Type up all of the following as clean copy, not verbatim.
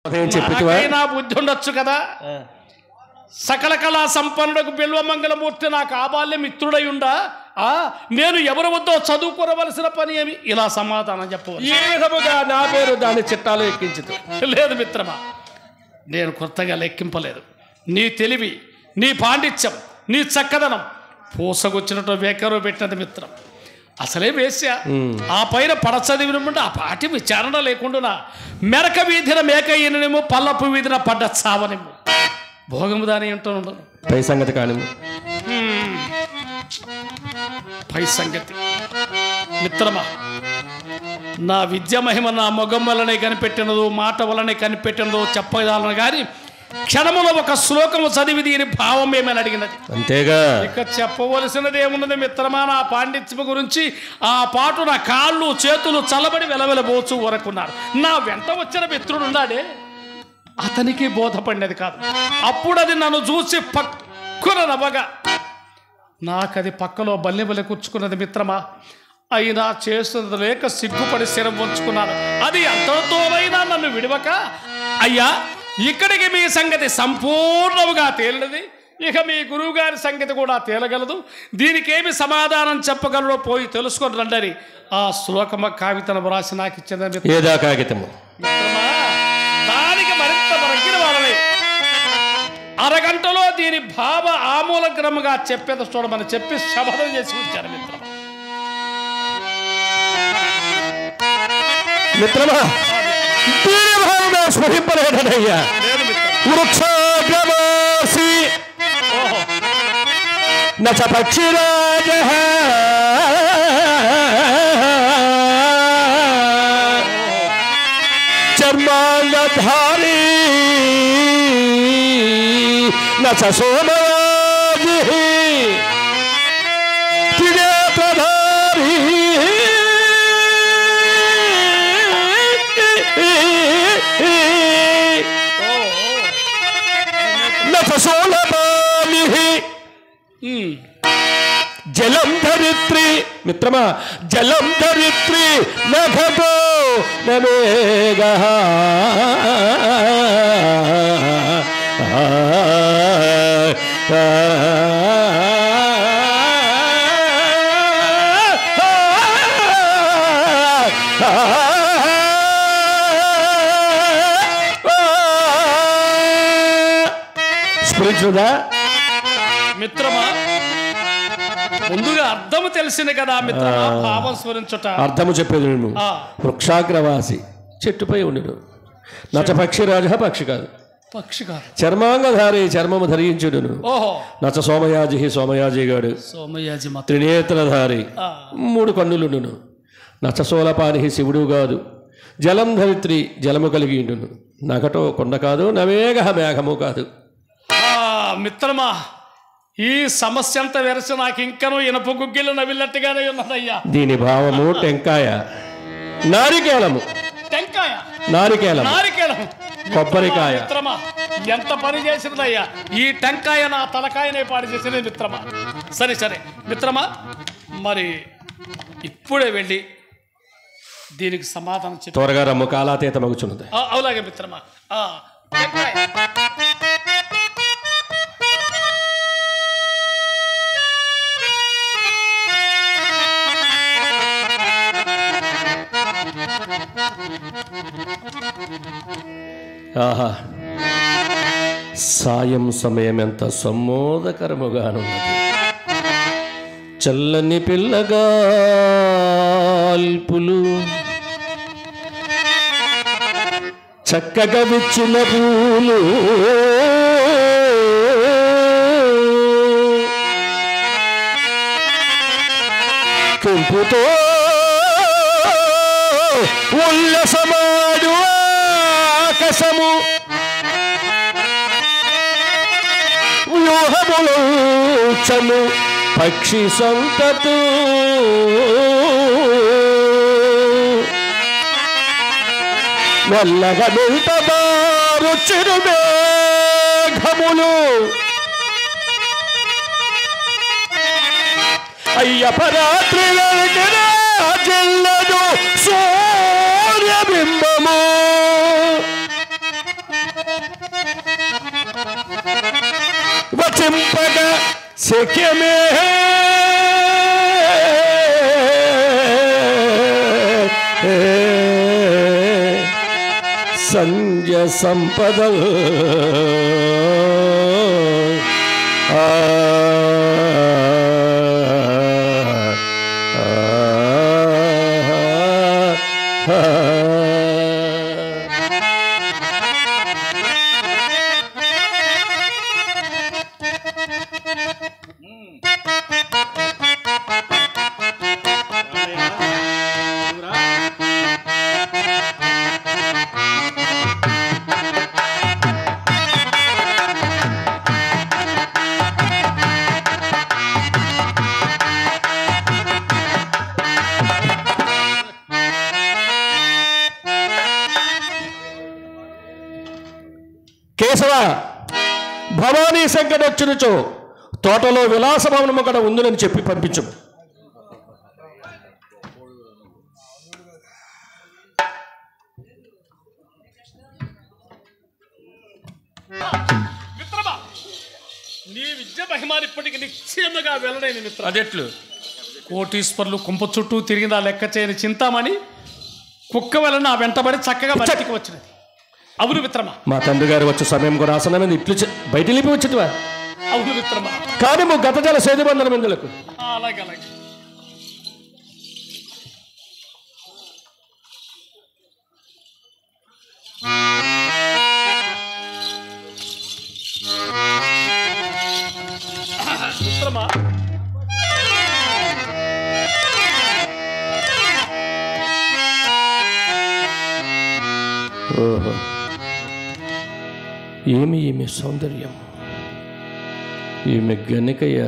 నా బుద్ధి ఉండొచ్చు కదా. సకల కళా సంపన్నులకు బిల్వమంగళమూర్తి నాకు ఆబాల్య మిత్రుడై ఉండా నేను ఎవరి వద్దో చదువుకోవలసిన పని ఏమి? ఇలా సమాధానం చెప్పవచ్చు. ఈ విధముగా నా పేరు దాని చిట్టాలు ఎక్కించదు. లేదు మిత్రమా, నేను కొత్తగా లెక్కింపలేదు. నీ తెలివి, నీ పాండిత్యం, నీ చక్కదనం పూసగొచ్చినట్టు వేకరు పెట్టినది మిత్రం. అసలే వేశ్య, ఆ పైన పడచదివినప్పుడు ఆ పాటి విచారణ లేకుండా మెరక వీధిన మేక ఈయననేమో పల్లపు వీధిన పడ్డ చావనేమో భోగము దాని అంటూ పై సంగతి కానీ పై సంగతి మిత్రమా, నా విద్య మహిమ నా మొగం వల్లనే కనిపెట్టినదో మాట వల్లనే కనిపెట్టినదో చెప్పదాలను కానీ క్షణములో ఒక శ్లోకము చదివి దీని భావం ఏమని అడిగినది. అంతేగా ఇక చెప్పవలసినది ఏమున్నది మిత్రమా? నా పాండిత్యము గురించి ఆ పాటు నా కాళ్ళు చేతులు చల్లబడి వెలవెలబోచు వరకున్నారు. నా వెంట వచ్చిన మిత్రుడు ఉన్నాడే, అతనికి బోధపడినది కాదు. అప్పుడు అది నన్ను చూసి పక్కున నవ్వగా నాకది పక్కలో బల్లెబల్లె కూర్చుకున్నది మిత్రమా. అయినా చేస్తున్నది లేక సిగ్గుపడి శిరం వంచుకున్నాను. అది అంతతోనైనా నన్ను విడవక, అయ్యా ఇక్కడికి మీ సంగతి సంపూర్ణముగా తేలినది, ఇక మీ గురువు గారి సంగతి కూడా తేలగలదు, దీనికేమి సమాధానం చెప్పగలడో పోయి తెలుసుకొని రండని ఆ శ్లోకమ కాగితము రాసి నాకు ఇచ్చింది. ఏదా కాగితము? దానికి మరింత మరగిన వాళ్ళని అరగంటలో దీని భావ ఆమూలగ్రముగా చెప్పేది చూడమని చెప్పి శపథం చేసి ఉంచారు మిత్రమా. మిత్రమా, స్మరింపలేదయ్యా. వృక్షాగ్రవాసి నచ పక్షిరాజ చర్మాంగధారీ నచ సోమరాజి త్రినేత్రధారీ జలం ధరిత్రి. మిత్రమా, జలం ధరిత్రి నఘతో నవేగ స్మరించుదా మిత్రమా? ముందుగా అర్థము తెలిసింది కదా మిత్రమా, భావం స్మరించుట. అర్థము చెప్పేది నేను. వృక్షాగ్రవాసి చెట్టుపై ఉండును. నచ పక్షిరాజ పక్షి కాదు, పక్షి కాదు. చర్మాంగధారి చర్మము ధరించుడును. ఓహో. నచ సోమయాజి సోమయాజి గాడు. సోమయాజి త్రినేత్రధారి 3 కన్నులుండును. నచ సోలపాని శివుడు కాదు. జలం ధరిత్రి జలము కలిగి ఉండును. నగటో కొండ కాదు, నవేగ మేఘము కాదు. మిత్రమా, ఈ సమస్య అంతా వెరసి నాకు ఇంకనూ ఇనప గుగ్గిలు నవిల్లట్టుగానే ఉన్నదయ్యా. దీని భావము టెంకాయ, నారికేళము. టెంకాయ, నారికేళం, నారికేళం, కొబ్బరికాయ. మిత్రమా, ఎంత పని చేసిందయ్యా ఈ టెంకాయ, నా తలకాయనే పాడు చేసింది మిత్రమా. సరే సరే మిత్రమా, మరి ఇప్పుడే వెళ్ళి దీనికి సమాధానం చెప్పి త్వరగా రమ్ము, కాలాతీత మగుచున్నది. అలాగే మిత్రమా. ఆహా, సాయం సమయం ఎంత సమ్మోదకరముగానున్నది. చల్లని పిల్లగాల్పులు చక్కగా విచ్చిన పూలు కెంపుతో ఉల్లసమాడు ఆకాశము వ్యూహములోచను పక్షి సంతతు మెల్లగా నిల్పదారు చిరుమేఘములు అయ్యప్ప రాత్రి జిల్లదు సూర్యబింబము వచింపగ శక్యమే సంజ సంపద కేశవ భవానీ సంకటొచ్చునుచో తోటలో విలాస భవనము కూడా ఉందని చెప్పి పంపించు. మిత్రమా, నీ విద్య మహిమాని ఇప్పటికి నిశ్చయముగా వెళ్ళలేని మిత్ర. అదెట్లు? కోటీశ్వర్లు కుంప చుట్టూ తిరిగిందా లెక్క చేయని చింతామణి కుక్క వలన నా వెంటబడి చక్కగా బయటికి వచ్చినది. అవును మిత్రమా. మా తండ్రి గారు వచ్చే సమయం కూడా ఆసనమైంది. ఇట్లు బయట లేపి వచ్చేటివా? అవును మిత్రమా. కానీ గత జల సేతుబంధన మందులకు అలాగే అలాగే. మిత్రమా, ఓహో, ఈమె సౌందర్యం, ఈమె గనికయ్య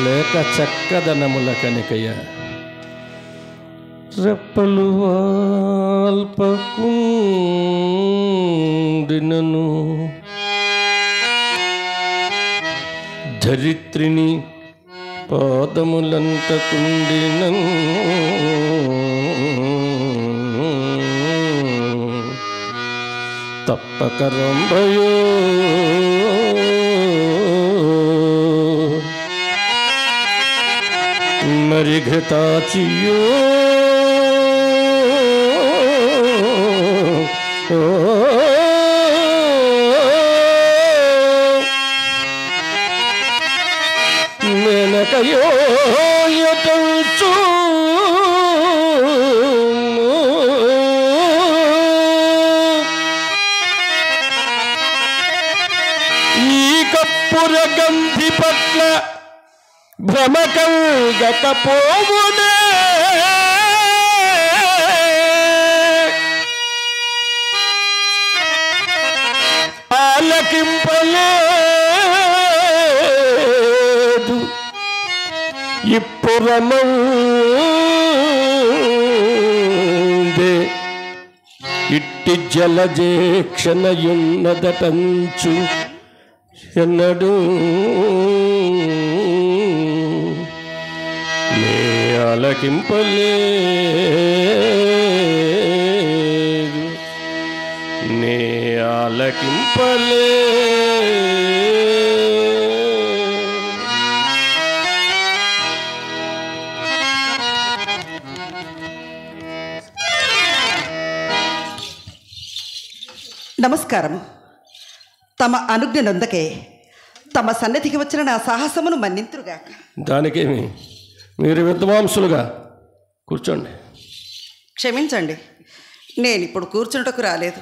లేక చక్కదనముల కనికయ్య. రెప్పలు అల్పకుండినను ధరిత్రిని పాదములంటకుండినను తప్పక రంభయో మరి ఘృతాచియో మెనకయో యటంచు గంధి పట్ల భ్రమకల్గకపోవునే ఆలకింపలేదు ఇప్పురమందే ఇట్టి జలజేక్షణయున్నదటంచు ఎన్నడు నే ఆలకింపలేదు, నే ఆలకింపలేదు. నమస్కారము. తమ అనుజ్ఞ నొందకే తమ సన్నిధికి వచ్చిన నా సాహసమును మన్నింతురుగాక. దానికేమి, మీరు విద్వాంసులుగా కూర్చోండి. క్షమించండి, నేనిప్పుడు కూర్చున్నటకు రాలేదు.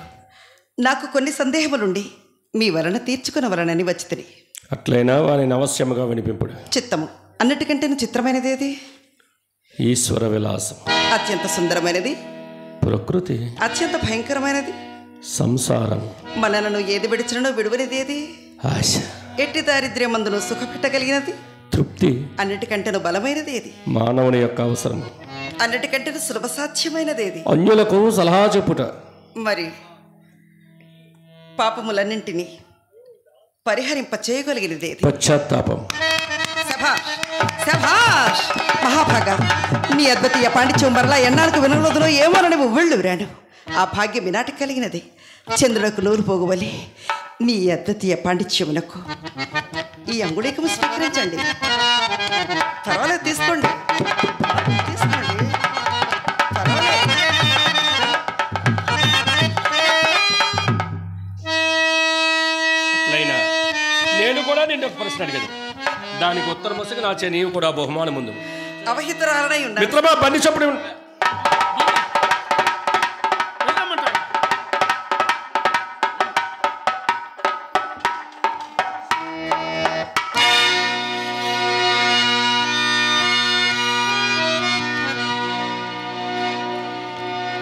నాకు కొన్ని సందేహములుండి మీ వలన తీర్చుకునవలనని వచ్చితిని. అట్లయినా వారిని అవశ్యముగా వినిపింపుడు. చిత్తము అన్నిటికంటే చిత్రమైనది ఏది? ఈశ్వర విలాసం. అత్యంత సుందరమైనది ప్రకృతి. అత్యంత భయంకరమైనది సంసారం. మనలను ఏది విడిచినో విడువనిది ఏది? ఆశ. ఎట్టి దారిద్ర్యమందును సుఖపెట్టగలిగినది తృప్తి. అన్నిటికంటేను బలమైనది ఏది? మానవుని యొక్క అవసరం. అన్నిటికంటే సులభ సాధ్యమైనది ఏది? అన్యులకు సలహా చెప్పుట. మరి పాపములన్నింటినీ పరిహరింప చేయగలిగినది ఏది? పశ్చాత్తాపం. మహాభాగా, నీ అద్వితీయ పాండిత్యం మరలా ఎన్నాళ్ళకు వినగలదునో ఏమోనని ఉవ్విళ్ళు రాను. ఆ భాగ్యం ఈనాటికి కలిగినది. చంద్రులకు నూలు పోగువలి నీ అద్వితీయ పాండిత్యమునకు ఈ అంగుళీకము స్వీకరించండి. పర్వాలేదు, తీసుకోండి తీసుకోండి, పర్వాలేదు. అట్లయినా నేను కూడా నిన్ను ఒక ప్రశ్న అడిగదు, దానికి ఉత్తరం వస్తే నా చే నీవు కూడా బహుమానం ముందు. అవహితురాలనై ఉన్నారు. మిత్రమా, బండి చప్పుడు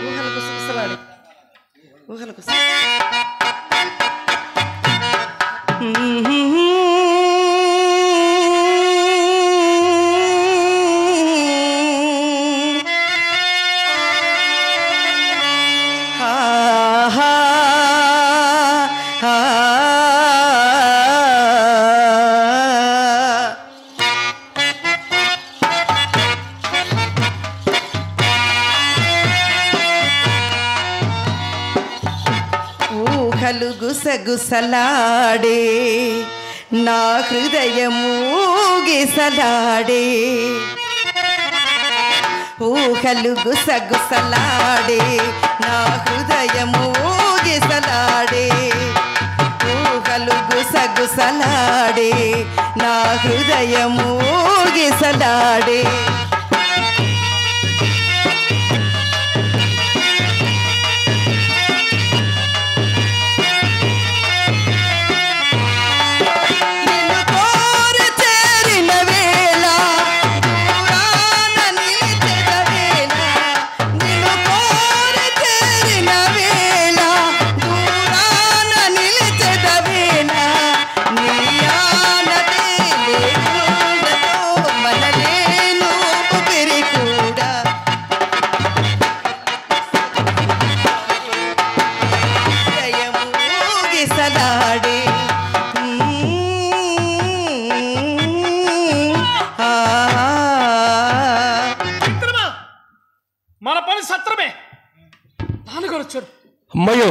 ఊహలకు సుఖసలాడు, ఊహలకు ఊహలు గుసగుసలాడే నా హృదయము గిసలాడే. ఊహలు గుసగుసలాడే నా హృదయము గిసలాడే. ఊహలు గుసగుసలాడే నా హృదయము గిసలాడే. మన పని సత్రమే. నాన్నగారు వచ్చారు. అమ్మయ్యో,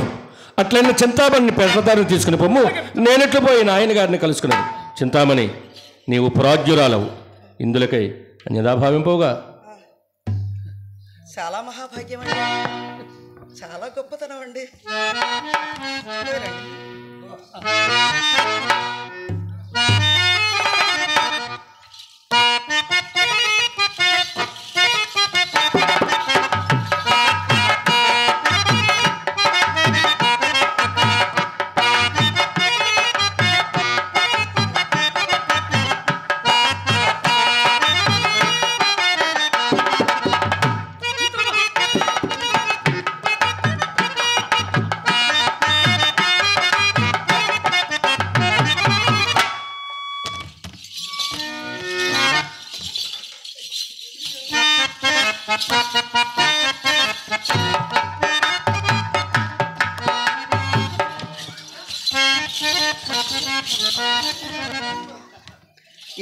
అట్లయినా చింతామణిని పెద్దదారిని తీసుకుని పొమ్ము. నేనెట్లు పోయి నాయన గారిని కలుసుకున్నాను. చింతామణి, నీవు పురాజ్యురాలవు, ఇందులకై అన్యదా భావింపవుగా. చాలా మహాభాగ్యం అండి, చాలా గొప్పతనం అండి.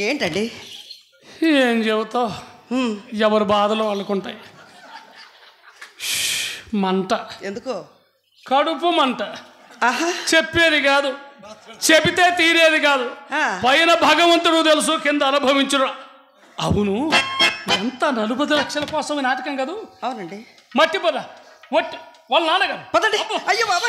ఏంటండి? ఏం చెబుతావు, ఎవరి బాధలు వాళ్ళకుంటాయి. మంట ఎందుకో? కడుపు మంట. ఆహా, చెప్పేది కాదు, చెబితే తీరేది కాదు. పైన భగవంతుడు తెలుసు, కింద అనుభవించుడు. అవును, ఎంత 40 లక్షల కోసం ఈ నాటకం కాదు. అవునండి. మట్టి పద ఒట్టి వాళ్ళ నాన్నగారు. పదండి. అయ్యో బాబా.